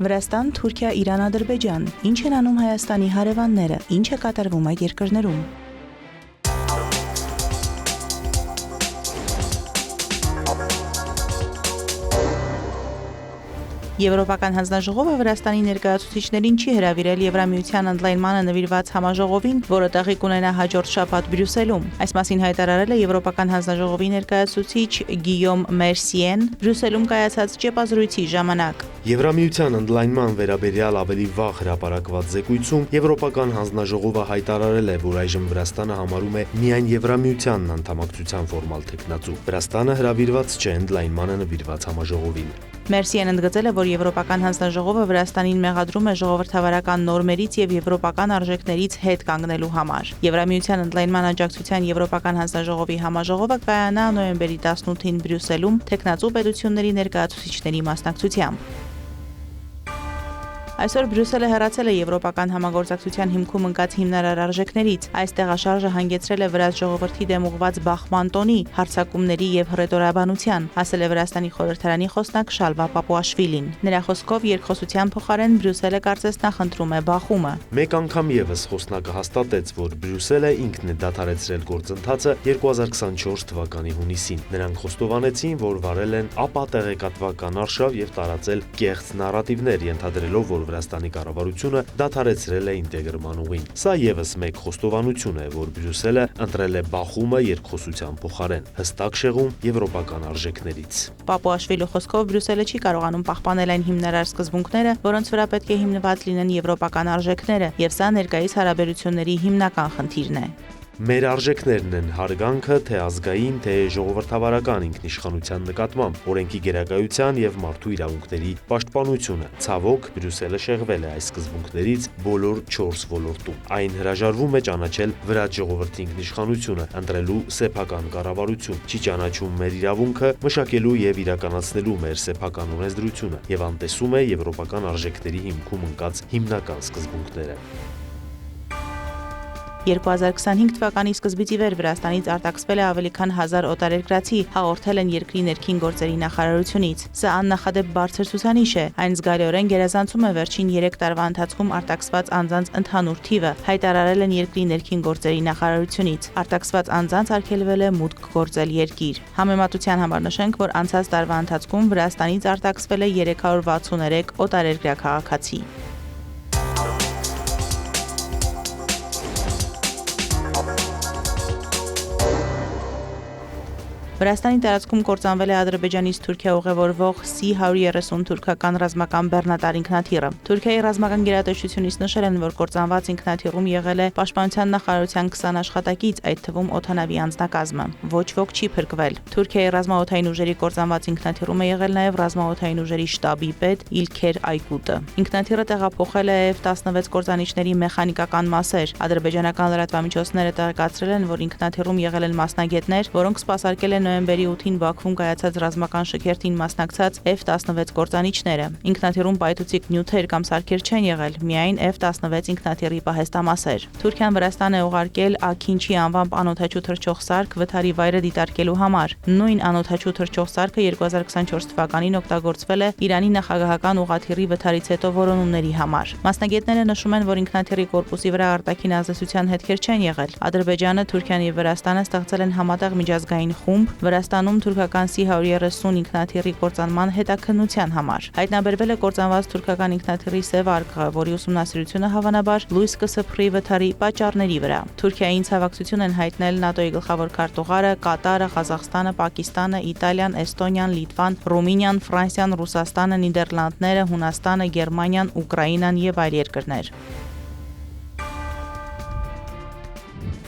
Վրաստան, Թուրքիա, Իրան, Ադրբեջան։ Ինչ են անում Հայաստանի հարևանները, ինչ է կատարվում այդ երկրներում։ Եվրոպական հանձնաժողովը Վրաստանի ներկայացուցիչներին չի հրավիրել Եվրամիության ընդլայնմանը նվիրված համաժողովին, որը տեղի կունենա հաջորդ շաբաթ Բրյուսելում։ Այս մասին հայտարարել է Եվրոպական հանձնաժողովի ներկայացուցիչ Գիյոմ Մերսիեն Բրյուսելում կայացած ճեպազրույցի ժամանակ։ Եվրամիության ընդլայնման վերաբերյալ ավելի վաղ հրապարակված զեկույցում Եվրոպական հանձնաժողովը հայտարարել է, որ այժմ Վրաստանը համարում է միայն Եվրամիությանն անդամակցության ֆորմալ թեկնածու։ Վրաստանը հրավիրված չէ ընդլայնմանը նվիրված համաժողովին։ Մերսիեն ընդգծել է, որ Եվրոպական հանձնաժողովը Վրաստանին մեղադրում է ժողովրդավարական նորմերից եւ եվրոպական արժեքներից հետ կանգնելու համար։ Եվրամիության ընդլայնման աջակցության Եվրոպական հանձնաժողովի համաժողովը կայանա նոյեմբերի 18-ին Բրյուսելում տեխնացու պետությունների ներկայացուցիչների մասնակցությամբ։ Այսօր Բրյուսելը հեռացել է Եվրոպական համագործակցության հիմքում ընկած հիմնարար արժեքներից։ Այս տեղաշարժը հանգեցրել է վրաց ժողովրդի դեմ ուղղված բախման տոնի, հարձակումների եւ հռետորաբանության, ասել է Վրաստանի խորհրդարանի խոսնակ Շալվա Պապուաշվիլին։ Նրա խոսքով երկխոսության փոխարեն Բրյուսելը կարծես նախընտրում է բախումը։ Մեկ անգամ եւս խոսնակը հաստատեց, որ Բրյուսելը ինքն է դադարեցրել գործընթացը 2024 թվականի հունիսին։ Նրանք խոստովանեցին, որ վարել են ապա տեղեկատվական արշավ եւ տարածել կեղծ նարատիվներ, ենթադրելով, որ Վրաստանի կառավարությունը դադարեցրել է ինտեգրման ուղին։ Սա եւս մեկ խոստովանություն է, որ Բրյուսելը ընտրել է բախումը երկխոսության փոխարեն, հստակ շեղում եվրոպական արժեքներից։ Պապուաշվիլու խոսքով Բրյուսելը չի կարողանում պահպանել այն հիմնարար սկզբունքները, որոնց վրա պետք է հիմնված լինեն եվրոպական արժեքները, եւ սա ներկայիս հարաբերությունների հիմնական խնդիրն է։ Մեր արժեքներն են հարգանքը, թե ազգային, թե ժողովրդավարական ինքնիշխանության նկատմամբ, օրենքի գերակայության եւ մարդու իրավունքների պաշտպանությունը։ Ցավոք, Բրյուսելը շեղվել է այս սկզբունքներից բոլոր 4 ոլորտում։ Այն հրաժարվում է ճանաչել վրաց ժողովրդի ինքնիշխանությունը, ընտրելու սեփական կառավարություն, չի ճանաչում մեր իրավունքը մշակելու եւ իրականացնելու մեր սեփական օրենսդրությունը եւ անտեսում է եվրոպական արժեքների հիմքում ընկած հիմնական սկզբունքները։ 2025 թվականի սկզբից ի վեր Վրաստանից արտաքսվել է ավելի քան 1000 օտարերկրացի, հաղորդել են երկրի ներքին գործերի նախարարությունից։ Սա աննախադեպ բարձր ցուցանիշ է, այն զգալիորեն գերազանցում է վերջին 3 տարվա ընթացքում արտաքսված անձանց ընդհանուր թիվը, հայտարարել են երկրի ներքին գործերի նախարարությունից։ Արտաքսված անձանց արգելվել է մուտք գործել երկիր։ Համեմատության համար նշենք, որ անցած տարվա ընթացքում Վրաստանից արտաքսվել է 363 օտարերկրյա քաղաքացի։ Վրաստանի տարածքում կործանվել է Ադրբեջանից Թուրքիա ուղևորվող C-130 թուրքական ռազմական բեռնատար ինքնաթիռը։ Թուրքիայի ռազմական գերատեսչությունից նշել են, որ կործանված ինքնաթիռում եղել է Պաշտպանության նախարարության 20 աշխատակից, այդ թվում օդանավի անձնակազմը։ Ոչ ոք չի փրկվել։ Թուրքիայի ռազմաօդային ուժերի կործանված ինքնաթիռում է եղել նաև ռազմաօդային ուժերի շտաբի պետ Իլքեր Այկուտը։ Ինքնաթիռը տեղափոխել է F-16 կործանիչների մեխանիկական մասեր։ Ադրբեջանական լրատվամիջոցները տեղեկացրել են, որ ինքնաթիռում եղել են մասնագետներ, որոնք սպասարկել են նոյեմբերի 8-ին Բաքվում կայացած ռազմական շքերթին մասնակցած F-16 կործանիչները։ Ինքնաթիռում պայթուցիկ նյութեր կամ սարքեր չեն եղել, միայն F-16 ինքնաթիռի պահեստամասեր։ Թուրքիան Վրաստան է ուղարկել Աքինչի անվամբ անօդաչու թռչող սարք վթարի վայրը դիտարկելու համար։ Նույն անօդաչու թռչող սարքը 2024 թվականին օգտագործվել է Իրանի նախագահական ուղղաթիռի վթարից հետո որոնումների համար։ Մասնագետները նշում են, որ ինքնաթիռի կորպուսի վրա արտաքին ազդեցության հետքեր չեն եղել։ Ադրբեջանը, Թուրքիան եւ Վրաստանը ստեղծել են համատեղ միջազգային խումբ Վրաստանում թուրքական C-130 ինքնաթիռի կործանման հետաքննության համար։ Հայտնաբերվել է կործանված թուրքական ինքնաթիռի սև արկղը, որի ուսումնասիրությունը հավանաբար լույս կսփռի վթարի պատճառների վրա։ Թուրքիային ցավակցություն են հայտնել ՆԱՏՕ-ի գլխավոր քարտուղարը, Կատարը, Ղազախստանը, Պակիստանը, Իտալիան, Էստոնիան, Լիտվան, Ռումինիան, Ֆրանսիան, Ռուսաստանը, Նիդերլանդները, Հունաստանը, Գերմանիան, Ուկրաինան եւ այլ երկրներ։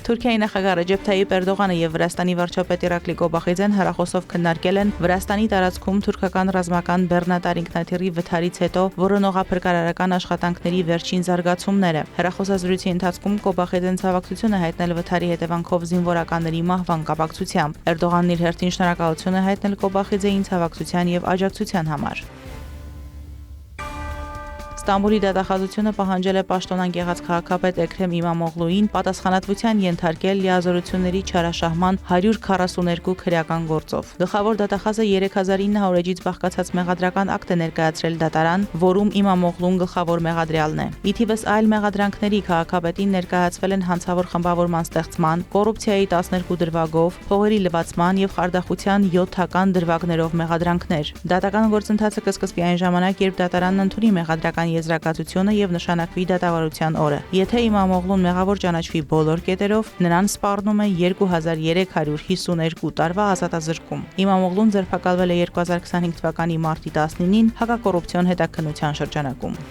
Թուրքիայի նախագահ Ռեջեփ Թայիփ Էրդողանը եւ Վրաստանի վարչապետ Իրակլի Կոբախիձեն հեռախոսով քննարկել են Վրաստանի տարածքում թուրքական ռազմական բեռնատար ինքնաթիռի վթարից հետո որոնողափրկարարական աշխատանքների վերջին զարգացումները։ Հեռախոսազրույցի ընթացքում Կոբախիձեն ցավակցություն է հայտնել վթարի հետևանքով զինվորականների մահվան կապակցությամբ։ Էրդողանն իր հերթին շնորհակալություն է հայտնել Կոբախիձեին ցավակցության եւ աջակցության համար։ Ստամբուլի դատախազությունը պահանջել է պաշտոնանկ եղած քաղաքապետ Էքրեմ Իմամօղլուին պատասխանատվության ենթարկել լիազորությունների չարաշահման 142 քրեական գործով։ Գլխավոր դատախազը 3900 էջից բաղկացած մեղադրական ակտ է ներկայացրել դատարան, որում Իմամօղլուն գլխավոր մեղադրյալն է։ Ի թիվս այլ մեղադրանքների քաղաքապետին ներկայացվել են հանցավոր խմբավորման ստեղծման, կոռուպցիայի 12 դրվագով, փողերի լվացման եւ խարդախության 7 դրվագներով մեղադրանքներ։ Դատական գործընթացը կսկսվի այն ժամանակ, երբ դատարանն ընդունի մեղադրական եզրակացությունը եւ նշանակվի դատավարության օրը։ Եթե Իմամօղլուն մեղավոր ճանաչվի բոլոր կետերով, նրան սպառնում է 2352 տարվա ազատազրկում։ Իմամօղլուն ձերբակալվել է 2025 թվականի մարտի 19-ին հակակոռուպցիոն հետաքննության շրջանակում։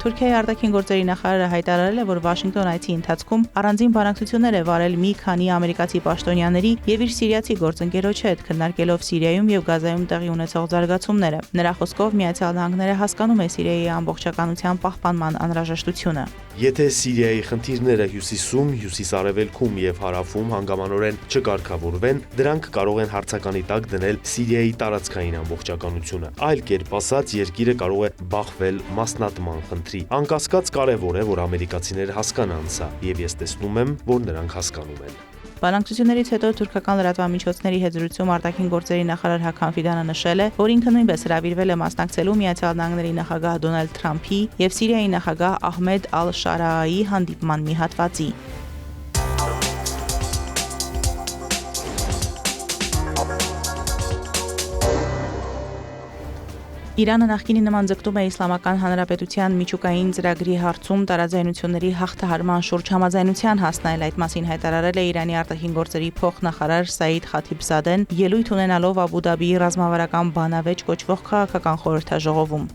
Թուրքիայի արտաքին գործերի նախարարը հայտարարել է, որ Վաշինգտոն այցի ընթացքում առանձին բանակցություններ է վարել մի քանի ամերիկացի պաշտոնյաների եւ իր սիրիացի գործընկերոջ հետ, քննարկելով Սիրիայում եւ Գազայում տեղի ունեցող զարգացումները։ Նրա խոսքով Միացյալ Նահանգները հասկանում է Սիրիայի ամբողջականության պահպանման անհրաժեշտությունը։ Եթե Սիրիայի խնդիրները հյուսիսում, հյուսիս-արևելքում եւ հարավում հանգամանորեն չկարգավորվեն, դրանք կարող են հարցականի տակ դնել Սիրիայի տարածքային ամբողջականությունը։ Այլ կերպ ասած, երկիրը կարող է բախվել մասնատման խնդրի։ Անկասկած կարևոր է, որ ամերիկացիները հասկանան սա, եւ ես տեսնում եմ, որ նրանք հասկանում են։ Բանակցություններից հետո թուրքական լրատվամիջոցների հետ զրույցում արտաքին գործերի նախարար Հական Ֆիդանը նշել է, որ ինքը նույնպես հրավիրվել է մասնակցելու Միացյալ Նահանգների նախագահ Դոնալդ Թրամփի եւ Սիրիայի նախագահ Ահմեդ Ալ-Շարայի հանդիպման մի հատվածի։ Իրանը նախկինի նման ձգտում է Իսլամական Հանրապետության միջուկային ծրագրի հարցում տարաձայնությունների հաղթահարման շուրջ համաձայնության հասնել, այդ մասին հայտարարել է Իրանի արտաքին գործերի փոխնախարար Սաիդ Խաթիբզադեն, ելույթ ունենալով Աբու Դաբիի ռազմավարական բանավեճ կոչվող քաղաքական խորհրդաժողովում։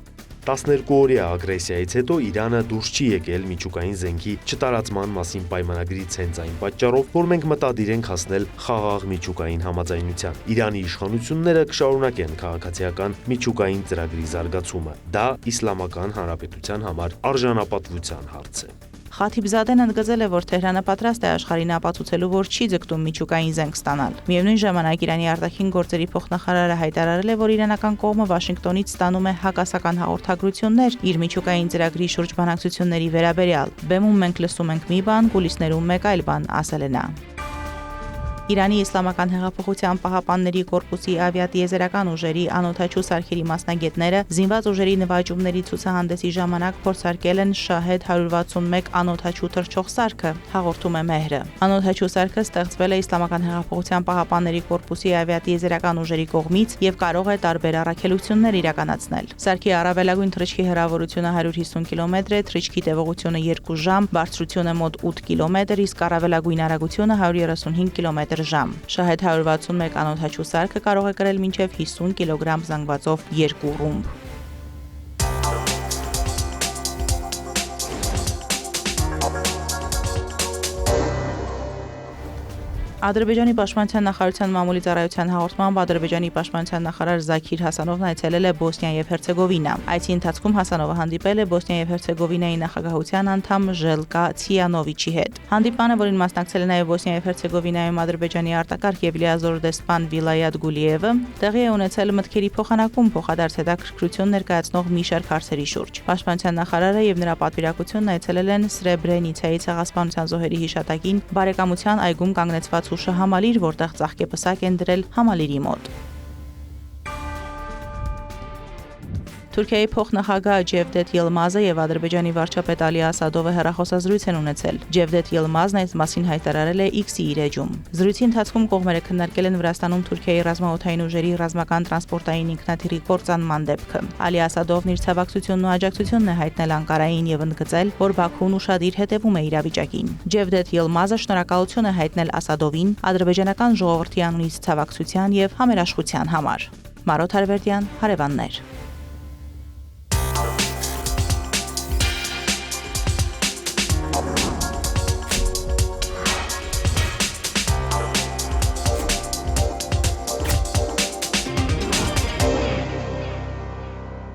12-օրյա ագրեսիայից հետո Իրանը դուրս չի եկել միջուկային զենքի չտարածման մասին պայմանագրից հենց այն պատճառով, որ մենք մտադիր ենք հասնել խաղաղ միջուկային համաձայնության։ Իրանի իշխանությունները կշարունակեն քաղաքացիական միջուկային ծրագրի զարգացումը։ Դա Իսլամական Հանրապետության համար արժանապատվության հարց է։ Խաթիբզադեն ընդգծել է, որ Թեհրանը պատրաստ է աշխարհին ապացուցելու, որ չի ձգտում միջուկային զենք ստանալ։ Միևնույն ժամանակ Իրանի արտաքին գործերի փոխնախարարը հայտարարել է, որ իրանական կողմը Վաշինգտոնից ստանում է հակասական հաղորդագրություններ իր միջուկային ծրագրի շուրջ բանակցությունների վերաբերյալ։ Բեմում մենք լսում ենք մի բան, կուլիսներում մեկ այլ բան, ասել է նա։ Իրանի Իսլամական հեղափոխության պահապանների կորպուսի ավիատիեզերական ուժերի անօդաչու սարքերի մասնագետները զինված ուժերի նվաճումների ցուցահանդեսի ժամանակ փորձարկել են Շահեդ 161 անօդաչու թռչող սարքը, հաղորդում է Մեհրը։ Անօդաչու սարքը ստեղծվել է Իսլամական հեղափոխության պահապանների կորպուսի ավիատիեզերական ուժերի կողմից եւ կարող է տարբեր առաքելություններ իրականացնել։ Սարքի առավելագույն թռիչքի հեռավորությունը 150 կիլոմետր է, թռիչքի տևողությունը 2 ժամ, բարձրությունը մոտ 8 կիլոմետր, իսկ առավելագույն արագությունը 135 կիլոմետր ժամ։ Շահեդ 161 անօդաչու սարքը կարող է կրել մինչև 50 կիլոգրամ զանգվածով 2 ռումբ։ Ադրբեջանի պաշտպանության նախարարության մամուլի ծառայության հաղորդմամբ Ադրբեջանի պաշտպանության նախարար Զաքիր Հասանովն այցելել է Բոսնիա եւ Հերցեգովինա։ Այցի ընթացքում Հասանովը հանդիպել է Բոսնիա եւ Հերցեգովինայի նախագահության անդամ Ժելկա Ցիանովիչի հետ։ Հանդիպանը, որին մասնակցել է նաեւ Բոսնիա եւ Հերցեգովինայում Ադրբեջանի արտակարգ եւ լիազոր դեսպան Վիլայատ Գուլիևը, տեղի է ունեցել մտքերի փոխանակում, փոխադարձ հետաքրքրություն ներկայացնող մի շարք հարցերի շուրջ։ Պաշտպանության նախարարը եւ նրա պատվիրակությունն այցելել են Սրեբրենիցայի ցեղասպանության զոհերի հիշատակին բարեկամության այգում կանգնեցված հուշը համալիր, որտեղ ծաղկեպսակ են դրել համալիրի մոտ։ Թուրքիայի փոխնախագահ Ջևդեթ Յիլմազը եւ Ադրբեջանի վարչապետ Ալի Ասադովը հեռախոսազրույց են ունեցել։ Ջևդեթ Յիլմազն այս մասին հայտարարել է X-ի իր էջում։ Զրույցի ընթացքում կողմերը քննարկել են Վրաստանում Թուրքիայի ռազմաօդային ուժերի ռազմական տրանսպորտային ինքնաթիռի կործանման դեպքը։ Ալի Ասադովն իր ցավակցությունն ու աջակցությունն է հայտնել Անկարային եւ ընդգծել, որ Բաքուն ուշադիր հետևում է իրավիճակին։ Ջևդեթ Յիլմազը շնորհակալություն է հայտնել Ասադովին ադրբեջանական ժողովրդի անունից ցավակցության եւ համերաշխության համար։ Մարոտ Հարվերդյան, հարևաններ։